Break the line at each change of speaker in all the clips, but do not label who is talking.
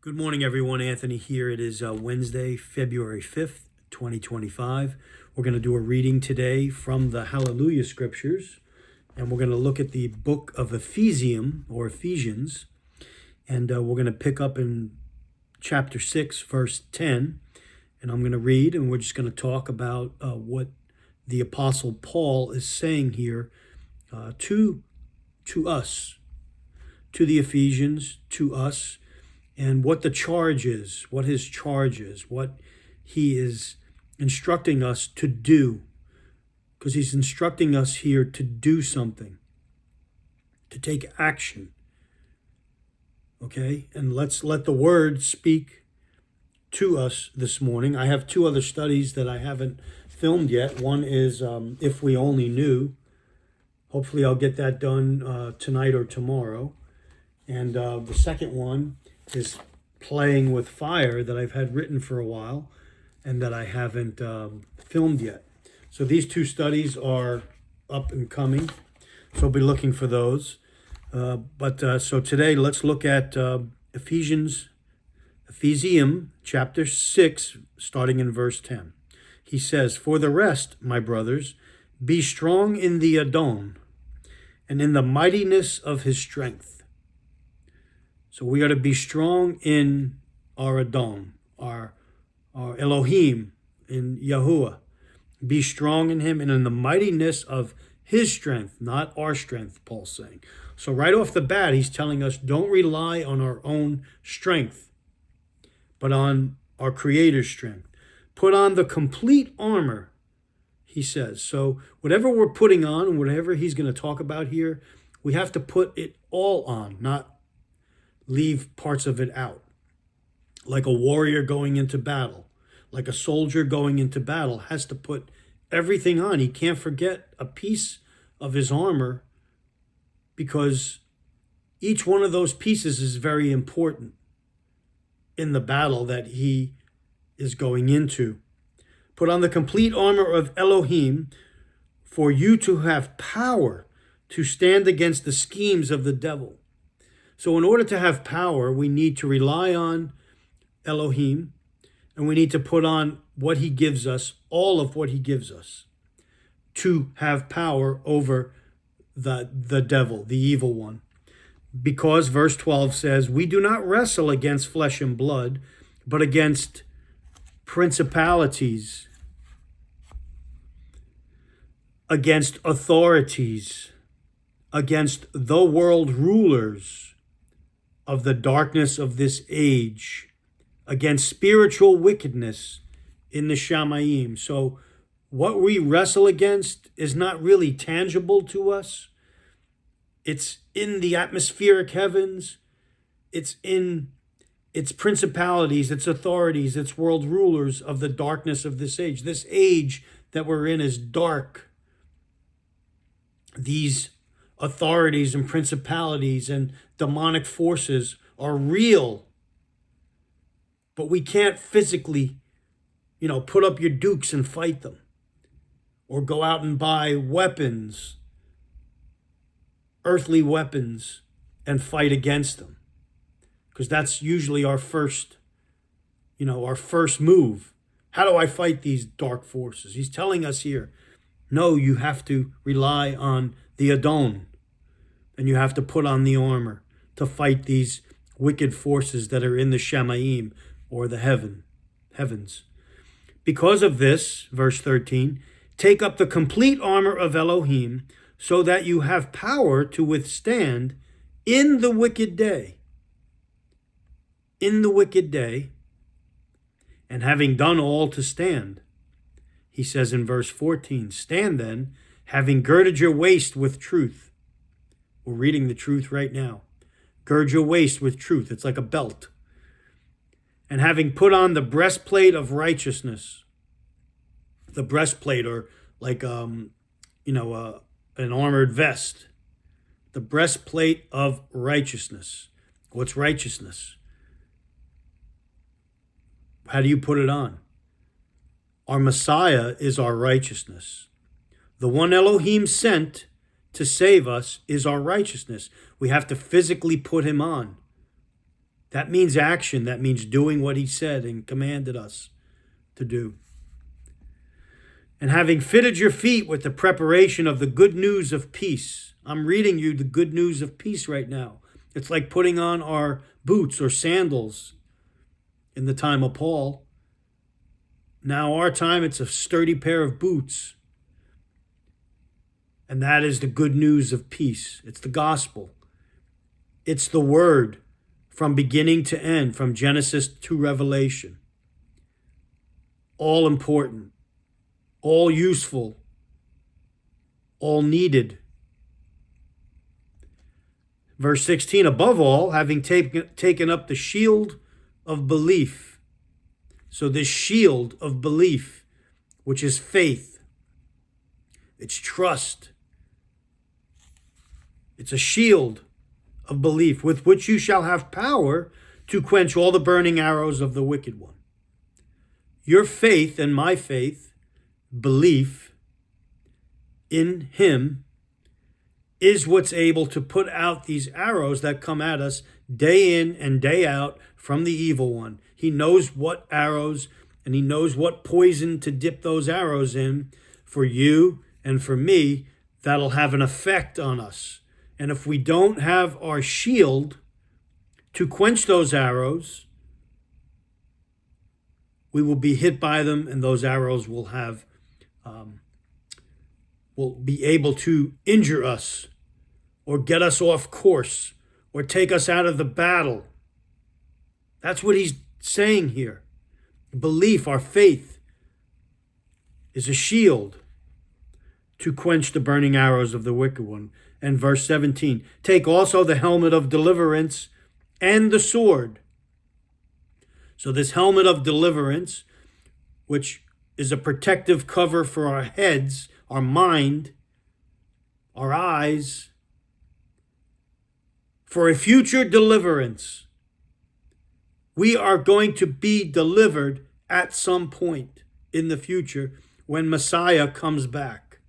Good morning, everyone. Anthony here. It is Wednesday, February 5th, 2025. We're going to do a reading today from the Hallelujah Scriptures, and we're going to look at the book of Ephesians, and we're going to pick up in chapter 6, verse 10, and I'm going to read, and we're just going to talk about what the Apostle Paul is saying here to us, to the Ephesians, to us, and what the charge is, what his charge is, what he is instructing us to do. Because he's instructing us here to do something, to take action. Okay? And let's let the word speak to us this morning. I have two other studies that I haven't filmed yet. One is If We Only Knew. Hopefully I'll get that done tonight or tomorrow. And the second one is Playing with Fire, that I've had written for a while and that I haven't filmed yet. So these two studies are up and coming, so I'll be looking for those. So today let's look at Ephesians chapter 6, starting in verse 10. He says, "For the rest, my brothers, be strong in the Adon and in the mightiness of his strength." So we got to be strong in our Adon, our Elohim, in Yahuwah. Be strong in him and in the mightiness of his strength, not our strength, Paul's saying. So right off the bat, he's telling us don't rely on our own strength, but on our Creator's strength. Put on the complete armor, he says. So whatever we're putting on, whatever he's going to talk about here, we have to put it all on, not leave parts of it out. Like a warrior going into battle, like a soldier going into battle has to put everything on. He can't forget a piece of his armor because each one of those pieces is very important in the battle that he is going into. Put on the complete armor of Elohim for you to have power to stand against the schemes of the devil. So in order to have power, we need to rely on Elohim, and we need to put on what he gives us, all of what he gives us, to have power over the devil, the evil one. Because verse 12 says, "We do not wrestle against flesh and blood, but against principalities, against authorities, against the world rulers of the darkness of this age, against spiritual wickedness in the Shamayim." So what we wrestle against is not really tangible to us. It's in the atmospheric heavens. It's principalities, its authorities, its world rulers of the darkness of this age. This age that we're in is dark. These authorities and principalities and demonic forces are real, but we can't physically, put up your dukes and fight them or go out and buy weapons, earthly weapons, and fight against them, because that's usually our first move. How do I fight these dark forces? He's telling us here, no, you have to rely on the Adon, and you have to put on the armor to fight these wicked forces that are in the Shamayim, or the heavens. Because of this, verse 13, take up the complete armor of Elohim so that you have power to withstand in the wicked day. In the wicked day, and having done all to stand. He says in verse 14, "Stand then, having girded your waist with truth." We're reading the truth right now. Gird your waist with truth. It's like a belt. "And having put on the breastplate of righteousness." The breastplate, or like an armored vest. The breastplate of righteousness. What's righteousness? How do you put it on? Our Messiah is our righteousness. The one Elohim sent to save us is our righteousness. We have to physically put him on. That means action. That means doing what he said and commanded us to do. And having fitted your feet with the preparation of the good news of peace. I'm reading you the good news of peace right now. It's like putting on our boots or sandals in the time of Paul. Now our time, it's a sturdy pair of boots. And that is the good news of peace. It's the gospel. It's the word from beginning to end, from Genesis to Revelation. All important, all useful, all needed. Verse 16, above all, having taken up the shield of belief. So this shield of belief, which is faith, it's trust. It's a shield of belief with which you shall have power to quench all the burning arrows of the wicked one. Your faith and my faith, belief in him, is what's able to put out these arrows that come at us day in and day out from the evil one. He knows what arrows and he knows what poison to dip those arrows in for you and for me that'll have an effect on us. And if we don't have our shield to quench those arrows, we will be hit by them, and those arrows will be able to injure us or get us off course or take us out of the battle. That's what he's saying here. Belief, our faith, is a shield to quench the burning arrows of the wicked one. And verse 17, take also the helmet of deliverance and the sword. So this helmet of deliverance, which is a protective cover for our heads, our mind, our eyes, for a future deliverance. We are going to be delivered at some point in the future when Messiah comes back.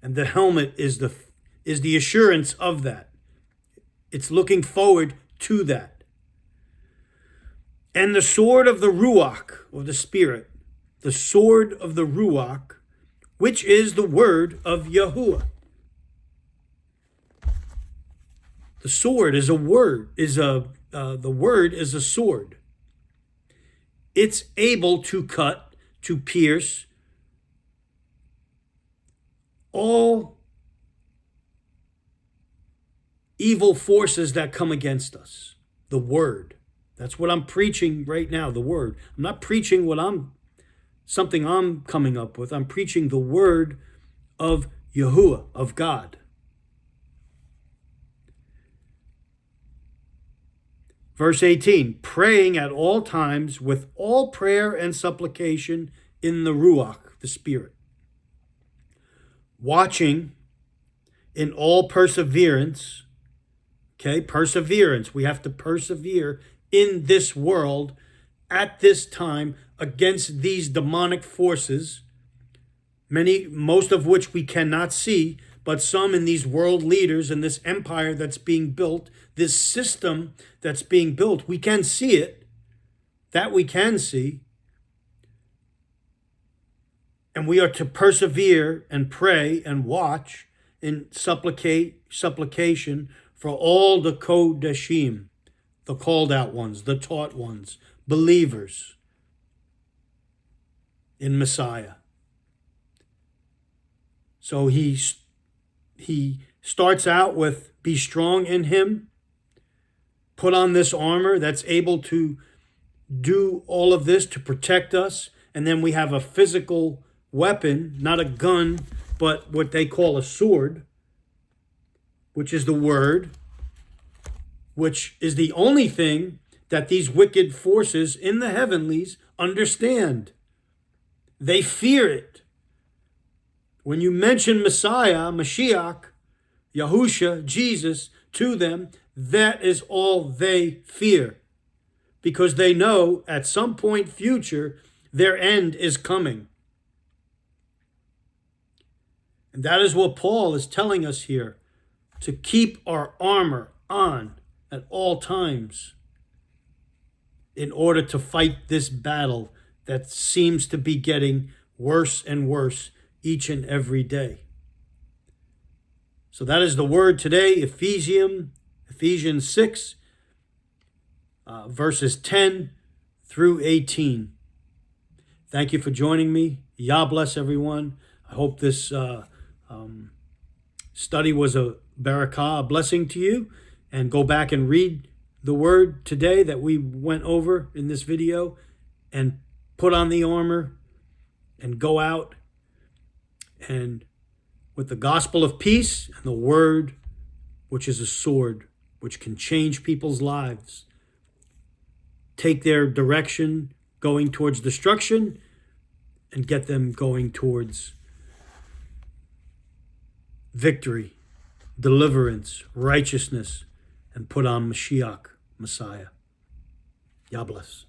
And the helmet is the assurance of that. It's looking forward to that. And the sword of the Ruach, or the Spirit, the sword of the Ruach, which is the word of Yahuwah. The sword is a word, the word is a sword. It's able to cut, to pierce all evil forces that come against us. The word. That's what I'm preaching right now, the word. I'm not preaching something I'm coming up with. I'm preaching the word of Yahuwah, of God. Verse 18, praying at all times with all prayer and supplication in the Ruach, the Spirit. Watching in all perseverance. Okay, perseverance. We have to persevere in this world at this time against these demonic forces, most of which we cannot see, but some in these world leaders and this empire that's being built, this system that's being built. We can see it. That we can see. And we are to persevere and pray and watch in supplication for all the Kodeshim, the called out ones, the taught ones, believers in Messiah. So he starts out with be strong in him, put on this armor that's able to do all of this to protect us. And then we have a physical weapon, not a gun, but what they call a sword, which is the word, which is the only thing that these wicked forces in the heavenlies understand. They fear it. When you mention Messiah, Mashiach, Yahusha, Jesus, to them, that is all they fear. Because they know at some point future, their end is coming. And that is what Paul is telling us here, to keep our armor on. at all times in order to fight this battle that seems to be getting worse and worse each and every day. So that is the word today, Ephesians 6, verses 10 through 18. Thank you for joining me. Yah bless everyone. I hope this study was a barakah, a blessing to you. And go back and read the word today that we went over in this video, and put on the armor and go out and with the gospel of peace and the word, which is a sword, which can change people's lives, take their direction going towards destruction and get them going towards victory, deliverance, righteousness, and put on Mashiach, Messiah. Yah bless.